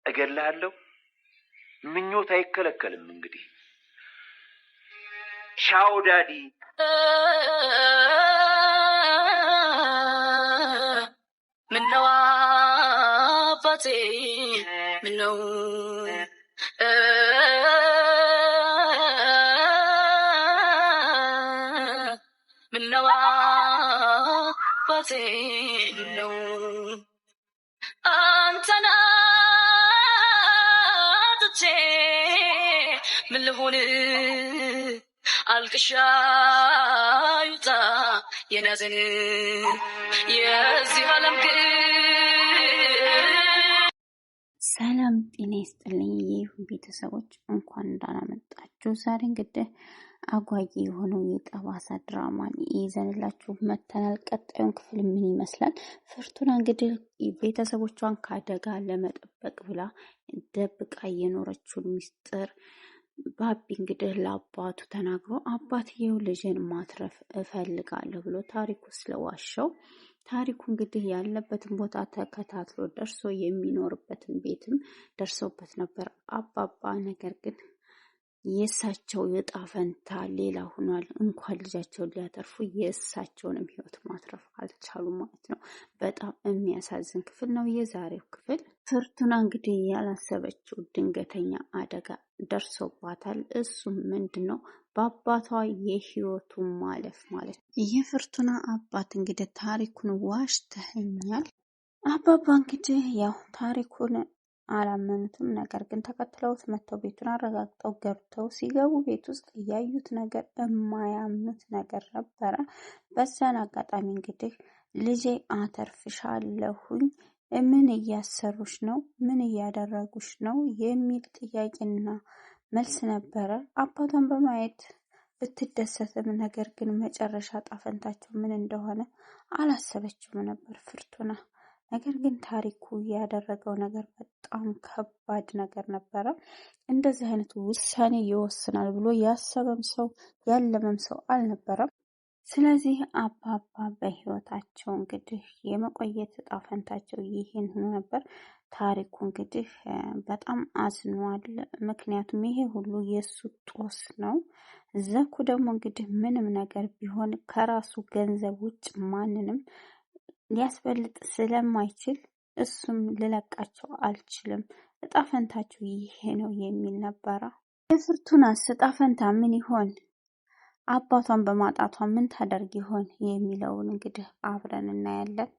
እገላለሁ። ምኞት አይከለከልም። እንግዲህ ቻው ዳዲ። ምነው አባቴ ምነው ምነው አባቴ ምነው አንተን አጥቼ ምን ልሁን አልቅሻ ይውጣ የናዘን የዚህ ዓለም ሰላም ጤና ይስጥልኝ ቤተሰቦች፣ እንኳን እንዳላመጣችሁ። ዛሬ እንግዲህ አጓጊ የሆነው የጠባሳ ድራማን ይዘንላችሁ መተናል። ቀጣዩን ክፍል ምን ይመስላል? ፍርቱና እንግዲህ ቤተሰቦቿን ከአደጋ ለመጠበቅ ብላ ደብቃ የኖረችውን ሚስጥር ባቢ እንግዲህ ለአባቱ ተናግሮ አባትየው ልጅን ማትረፍ እፈልጋለሁ ብሎ ታሪኩ ስለዋሸው ታሪኩ እንግዲህ ያለበትን ቦታ ተከታትሎ ደርሶ የሚኖርበትን ቤትም ደርሶበት ነበር አባባ። ነገር ግን የእሳቸው የዕጣ ፈንታ ሌላ ሆኗል። እንኳን ልጃቸውን ሊያተርፉ የእሳቸውንም ሕይወት ማትረፍ አልቻሉም ማለት ነው። በጣም የሚያሳዝን ክፍል ነው የዛሬው ክፍል። ፍርቱና እንግዲህ ያላሰበችው ድንገተኛ አደጋ ደርሶባታል። እሱም ምንድን ነው? በአባቷ የህይወቱ ማለፍ ማለት ነው። የፍርቱና አባት እንግዲህ ታሪኩን ዋሽተኸኛል። አባባ እንግዲህ ያው ታሪኩን አላመኑትም። ነገር ግን ተከትለውት መጥተው ቤቱን አረጋግጠው ገብተው ሲገቡ ቤት ውስጥ ያዩት ነገር የማያምኑት ነገር ነበረ። በዛን አጋጣሚ እንግዲህ ልጄ አተርፍሻለሁኝ፣ ምን እያሰሩሽ ነው? ምን እያደረጉሽ ነው? የሚል ጥያቄና መልስ ነበረ። አባቷን በማየት ብትደሰትም ነገር ግን መጨረሻ ጣፈንታቸው ምን እንደሆነ አላሰበችውም ነበር ፍርቱና። ነገር ግን ታሪኩ ያደረገው ነገር በጣም ከባድ ነገር ነበረ። እንደዚህ አይነት ውሳኔ ይወስናል ብሎ ያሰበም ሰው ያለመም ሰው አልነበረም። ስለዚህ አባባ በህይወታቸው እንግዲህ የመቆየት እጣ ፈንታቸው ይሄን ሆኖ ነበር። ታሪኩ እንግዲህ በጣም አዝኗል። ምክንያቱም ይሄ ሁሉ የእሱ ጦስ ነው። ዘኩ ደግሞ እንግዲህ ምንም ነገር ቢሆን ከራሱ ገንዘብ ውጭ ማንንም ሊያስበልጥ ስለማይችል እሱም ልለቃቸው አልችልም፣ እጣ ፈንታቸው ይሄ ነው የሚል ነበረ። የፍርቱናስ እጣ ፈንታ ምን ይሆን? አባቷን በማጣቷ ምን ታደርግ ይሆን የሚለውን እንግዲህ አብረን እናያለን።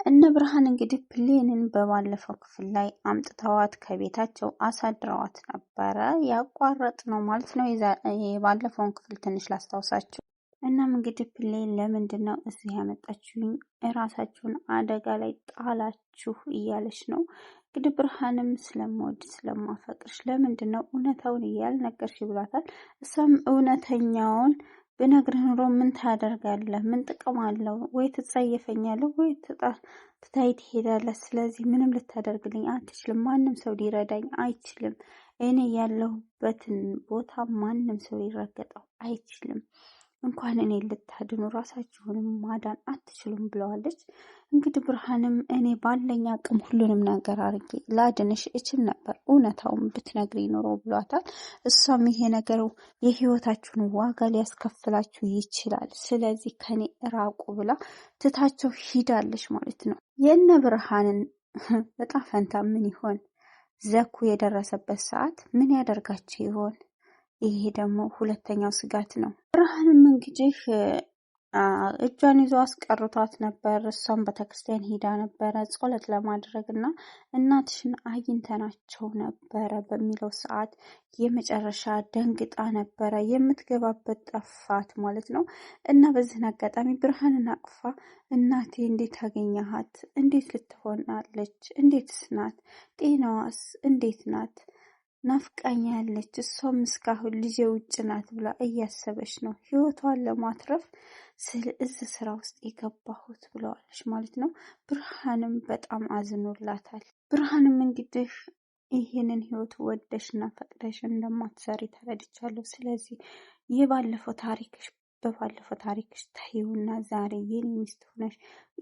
እነ ብርሃን እንግዲህ ፕሌንን በባለፈው ክፍል ላይ አምጥተዋት ከቤታቸው አሳድረዋት ነበረ። ያቋረጥ ነው ማለት ነው። የባለፈውን ክፍል ትንሽ ላስታውሳችሁ። እናም እንግዲህ ፕሌን ለምንድን ነው እዚህ ያመጣችሁኝ? እራሳችሁን አደጋ ላይ ጣላችሁ እያለች ነው። እንግዲህ ብርሃንም ስለምወድ ስለማፈቅርሽ ለምንድን ነው እውነታውን እያልነገርሽ ብሏታል። እሷም እውነተኛውን ብነግርህ ኑሮ ምን ታደርጋለህ? ምን ጥቅም አለው? ወይ ትጸየፈኛለህ ወይ ትታይ ትሄዳለህ። ስለዚህ ምንም ልታደርግልኝ አትችልም። ማንም ሰው ሊረዳኝ አይችልም። እኔ ያለሁበትን ቦታ ማንም ሰው ሊረገጠው አይችልም። እንኳን እኔ ልታድኑ ራሳችሁንም ማዳን አትችሉም ብለዋለች። እንግዲህ ብርሃንም እኔ ባለኝ አቅም ሁሉንም ነገር አድርጌ ላድንሽ እችል ነበር፣ እውነታውን ብትነግሪ ኖሮ ብሏታል። እሷም ይሄ ነገር የህይወታችሁን ዋጋ ሊያስከፍላችሁ ይችላል፣ ስለዚህ ከኔ ራቁ ብላ ትታቸው ሂዳለች ማለት ነው። የነ ብርሃንን እጣ ፈንታ ምን ይሆን? ዘኩ የደረሰበት ሰዓት ምን ያደርጋቸው ይሆን? ይሄ ደግሞ ሁለተኛው ስጋት ነው። ብርሃንም እንግዲህ እጇን ይዞ አስቀርቷት ነበር። እሷም ቤተክርስቲያን ሄዳ ነበረ ጸሎት ለማድረግ እና እናትሽን አግኝተናቸው ነበረ በሚለው ሰዓት የመጨረሻ ደንግጣ ነበረ። የምትገባበት ጠፋት ማለት ነው። እና በዚህን አጋጣሚ ብርሃንን አቅፋ እናቴ እንዴት አገኘሃት? እንዴት ልትሆናለች? እንዴትስ ናት? ጤናዋስ እንዴት ናት? ናፍቃኛለች። እሷም እስካሁን ልጄ ውጭ ናት ብላ እያሰበች ነው ህይወቷን ለማትረፍ ስለ እዚህ ስራ ውስጥ የገባሁት ብለዋለች ማለት ነው። ብርሃንም በጣም አዝኖላታል። ብርሃንም እንግዲህ ይህንን ህይወት ወደሽና ፈቅደሽ እንደማትሰሪ ተረድቻለሁ። ስለዚህ የባለፈው ታሪክሽ በባለፈው ታሪክሽ ታዩና ዛሬ የኔ ሚስት ሆነሽ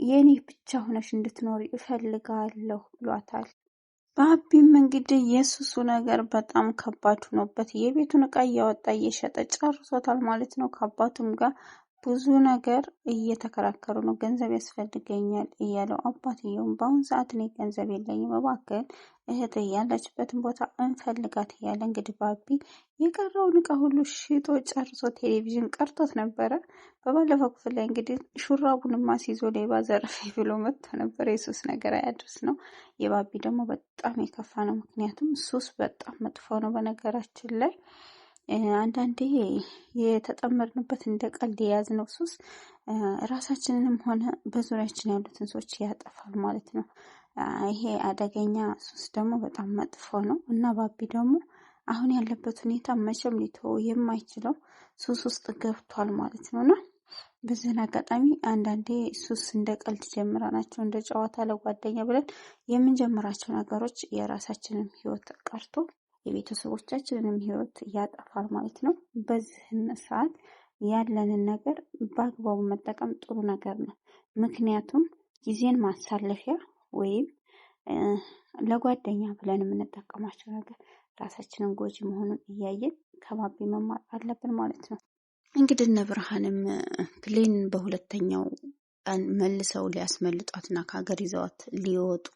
የኔ ብቻ ሆነሽ እንድትኖሪ እፈልጋለሁ ብሏታል። ባቢም እንግዲህ የሱሱ ነገር በጣም ከባድ ሆኖበት የቤቱን እቃ እያወጣ እየሸጠ ጨርሶታል ማለት ነው። ከአባቱም ጋር ብዙ ነገር እየተከራከሩ ነው። ገንዘብ ያስፈልገኛል እያለው አባትየውም በአሁን ሰዓት እኔ ገንዘብ የለኝም እባክህን እህት ያለችበትን ቦታ እንፈልጋት እያለ እንግዲህ ባቢ የቀረውን እቃ ሁሉ ሽጦ ጨርሶ ቴሌቪዥን ቀርቶት ነበረ። በባለፈው ክፍል ላይ እንግዲህ ሹራቡንም አስይዞ ሌባ ዘረፌ ብሎ መጥቶ ነበር። የሱስ ነገር አያድርስ ነው። የባቢ ደግሞ በጣም የከፋ ነው። ምክንያቱም ሱስ በጣም መጥፎ ነው። በነገራችን ላይ አንዳንዴ የተጠመድንበት እንደ ቀልድ የያዝነው ሱስ ራሳችንንም ሆነ በዙሪያችን ያሉትን ሰዎች ያጠፋል ማለት ነው። ይሄ አደገኛ ሱስ ደግሞ በጣም መጥፎ ነው እና ባቢ ደግሞ አሁን ያለበት ሁኔታ መቼም ሊተወው የማይችለው ሱስ ውስጥ ገብቷል ማለት ነው። እና በዚህን አጋጣሚ አንዳንዴ ሱስ እንደ ቀልድ ጀምረናቸው እንደ ጨዋታ ለጓደኛ ብለን የምንጀምራቸው ነገሮች የራሳችንን ሕይወት ቀርቶ የቤተሰቦቻችንንም ሕይወት ያጠፋል ማለት ነው። በዚህን ሰዓት ያለንን ነገር በአግባቡ መጠቀም ጥሩ ነገር ነው። ምክንያቱም ጊዜን ማሳለፊያ ወይም ለጓደኛ ብለን የምንጠቀማቸው ነገር ራሳችንን ጎጂ መሆኑን እያየን ከባቢ መማር አለብን ማለት ነው። እንግዲህ እነ ብርሃንም ፕሌን በሁለተኛው ቀን መልሰው ሊያስመልጧትና ከሀገር ይዘዋት ሊወጡ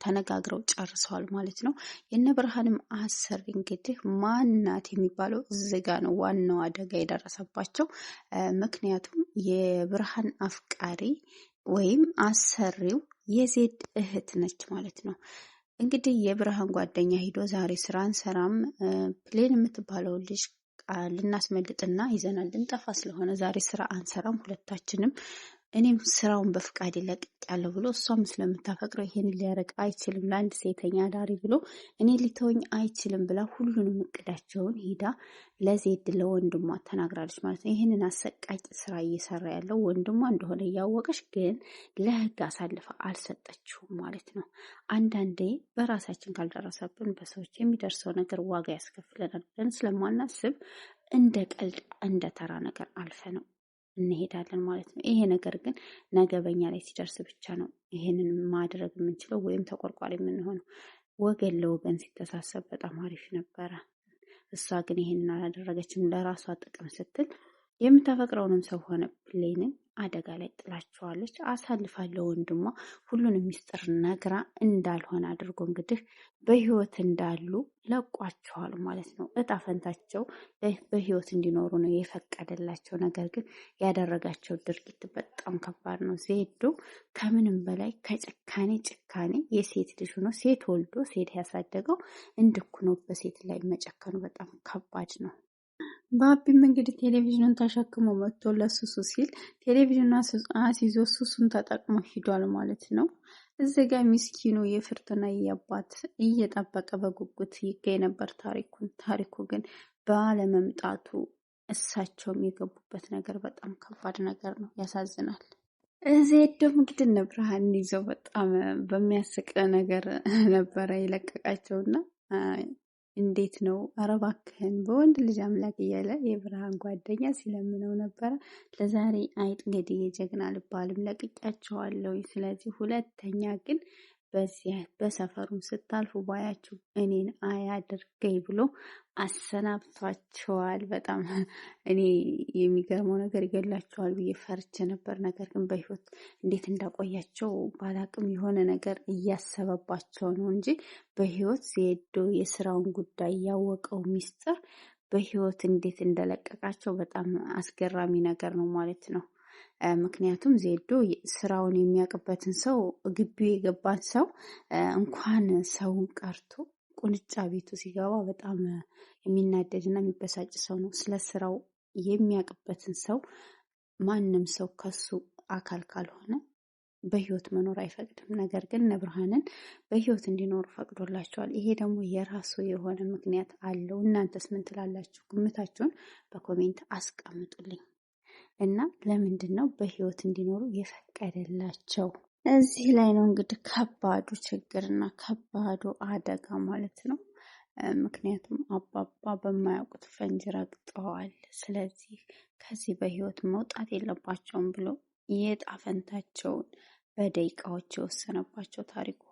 ተነጋግረው ጨርሰዋል ማለት ነው። የነ ብርሃንም አሰሪ እንግዲህ ማናት የሚባለው እዚጋ ነው ዋናው አደጋ የደረሰባቸው። ምክንያቱም የብርሃን አፍቃሪ ወይም አሰሪው የዜድ እህት ነች ማለት ነው። እንግዲህ የብርሃን ጓደኛ ሂዶ ዛሬ ስራ አንሰራም ፕሌን የምትባለው ልጅ ልናስመልጥና ይዘናል ልንጠፋ ስለሆነ ዛሬ ስራ አንሰራም ሁለታችንም እኔም ስራውን በፍቃድ ለቅቄያለሁ ብሎ እሷም ስለምታፈቅረው ይሄን ሊያደርግ አይችልም ለአንድ ሴተኛ አዳሪ ብሎ እኔ ሊተወኝ አይችልም ብላ ሁሉንም እቅዳቸውን ሂዳ ለዜድ ለወንድሟ ተናግራለች ማለት ነው። ይህንን አሰቃቂ ስራ እየሰራ ያለው ወንድሟ እንደሆነ እያወቀች ግን ለህግ አሳልፋ አልሰጠችውም ማለት ነው። አንዳንዴ በራሳችን ካልደረሰብን በሰዎች የሚደርሰው ነገር ዋጋ ያስከፍለናል ብለን ስለማናስብ እንደ ቀልድ እንደ ተራ ነገር አልፈ ነው እንሄዳለን ማለት ነው። ይሄ ነገር ግን ነገ በኛ ላይ ሲደርስ ብቻ ነው ይሄንን ማድረግ የምንችለው ወይም ተቆርቋሪ የምንሆነው። ወገን ለወገን ሲተሳሰብ በጣም አሪፍ ነበረ። እሷ ግን ይሄንን አላደረገችም። ለራሷ ጥቅም ስትል የምታፈቅረውንም ሰው ሆነ ፕሌንን አደጋ ላይ ጥላቸዋለች። አሳልፋለሁ ወንድሟ ሁሉንም ሚስጥር ነግራ እንዳልሆነ አድርጎ እንግዲህ በህይወት እንዳሉ ለቋቸዋል ማለት ነው። እጣ ፈንታቸው በህይወት እንዲኖሩ ነው የፈቀደላቸው። ነገር ግን ያደረጋቸው ድርጊት በጣም ከባድ ነው። ዜዶ ከምንም በላይ ጭካኔ የሴት ልጅ ሆኖ ሴት ወልዶ ሴት ያሳደገው እንድኩ ነው። በሴት ላይ መጨከኑ በጣም ከባድ ነው። ባቢም እንግዲህ ቴሌቪዥኑን ተሸክሞ መጥቶ ለሱሱ ሲል ቴሌቪዥኑን አስይዞ ሱሱን ተጠቅሞ ሂዷል ማለት ነው። እዚህ ጋር ምስኪኑ የፍርቱና አባት እየጠበቀ በጉጉት ይገኝ ነበር ታሪኩ ግን ባለመምጣቱ እሳቸውም የገቡበት ነገር በጣም ከባድ ነገር ነው። ያሳዝናል። እዚህ ደግሞ እንግዲህ እነ ብርሃን ይዘው በጣም በሚያስቅ ነገር ነበረ የለቀቃቸውና እንዴት ነው ኧረ እባክህን በወንድ ልጅ አምላክ እያለ የብርሃን ጓደኛ ሲለምነው ነበረ። ለዛሬ አይጥ እንግዲህ የጀግና ልባልም ለቅቄያቸዋለሁ። ስለዚህ ሁለተኛ ግን በዚያ በሰፈሩም ስታልፉ ባያችሁ እኔን አያድርገኝ ብሎ አሰናብቷቸዋል። በጣም እኔ የሚገርመው ነገር ይገላቸዋል ብዬ ፈርቼ ነበር። ነገር ግን በህይወት እንዴት እንዳቆያቸው ባላቅም የሆነ ነገር እያሰበባቸው ነው እንጂ በህይወት ዜዶ የስራውን ጉዳይ ያወቀው ሚስጥር በህይወት እንዴት እንደለቀቃቸው በጣም አስገራሚ ነገር ነው ማለት ነው። ምክንያቱም ዜዶ ስራውን የሚያውቅበትን ሰው ግቢው የገባን ሰው እንኳን ሰውን ቀርቶ ቁንጫ ቤቱ ሲገባ በጣም የሚናደድና የሚበሳጭ ሰው ነው። ስለ ስራው የሚያውቅበትን ሰው ማንም ሰው ከሱ አካል ካልሆነ በህይወት መኖር አይፈቅድም። ነገር ግን ነብርሃንን በህይወት እንዲኖሩ ፈቅዶላቸዋል። ይሄ ደግሞ የራሱ የሆነ ምክንያት አለው። እናንተስ ምን ትላላችሁ? ግምታችሁን በኮሜንት አስቀምጡልኝ። እና ለምንድን ነው በህይወት እንዲኖሩ የፈቀደላቸው? እዚህ ላይ ነው እንግዲህ ከባዱ ችግርና ከባዱ አደጋ ማለት ነው። ምክንያቱም አባባ በማያውቁት ፈንጅ ረግጠዋል። ስለዚህ ከዚህ በህይወት መውጣት የለባቸውም ብሎ የዕጣ ፈንታቸውን በደቂቃዎች የወሰነባቸው ታሪኩ።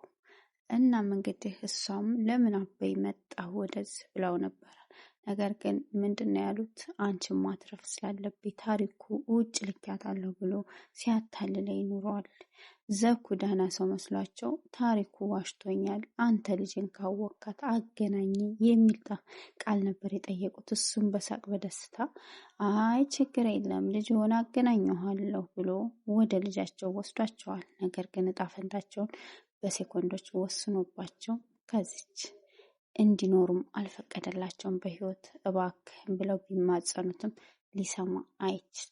እናም እንግዲህ እሷም ለምን አበይ መጣ ወደዚህ ብለው ነበረ። ነገር ግን ምንድነው ያሉት? አንቺን ማትረፍ ስላለብኝ ታሪኩ ውጭ ልኪያታለሁ ብሎ ሲያታልለኝ ኑሯል። ዘኩ ደህና ሰው መስሏቸው ታሪኩ ዋሽቶኛል፣ አንተ ልጅን ካወካት አገናኝ የሚል ቃል ነበር የጠየቁት። እሱም በሳቅ በደስታ አይ ችግር የለም ልጅ ሆነ አገናኘኋለሁ ብሎ ወደ ልጃቸው ወስዷቸዋል። ነገር ግን እጣ ፈንታቸውን በሴኮንዶች ወስኖባቸው ከዚች እንዲኖሩም አልፈቀደላቸውም በህይወት። እባክህን ብለው ቢማጸኑትም ሊሰማ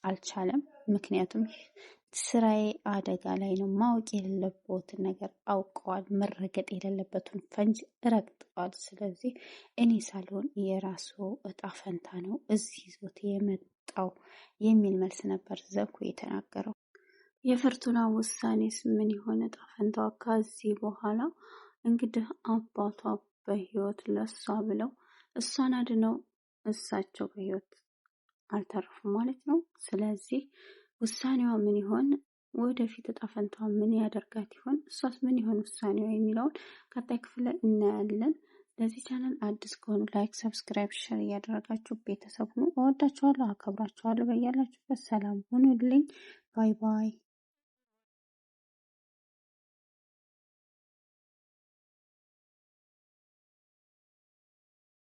አልቻለም። ምክንያቱም ስራዬ አደጋ ላይ ነው፣ ማወቅ የሌለበትን ነገር አውቀዋል፣ መረገጥ የሌለበትን ፈንጅ ረግጠዋል። ስለዚህ እኔ ሳልሆን የራሱ እጣ ፈንታ ነው እዚህ ይዞት የመጣው የሚል መልስ ነበር ዘኩ የተናገረው። የፍርቱና ውሳኔስ ምን ይሆን እጣ ፈንታዋ? ከዚህ በኋላ እንግዲህ አባቷ በህይወት ለሷ ብለው እሷን አድነው እሳቸው በህይወት አልተረፉም ማለት ነው። ስለዚህ ውሳኔዋ ምን ይሆን? ወደፊት እጣ ፈንታዋ ምን ያደርጋት ይሆን? እሷስ ምን ይሆን ውሳኔዋ የሚለውን ቀጣይ ክፍል ላይ እናያለን። ለዚህ ቻናል አዲስ ከሆኑ ላይክ፣ ሰብስክራይብ፣ ሼር እያደረጋችሁ ቤተሰብ ሁኑ። እወዳችኋለሁ፣ አከብራችኋለሁ። በያላችሁበት ሰላም ሁኑልኝ። ባይ ባይ።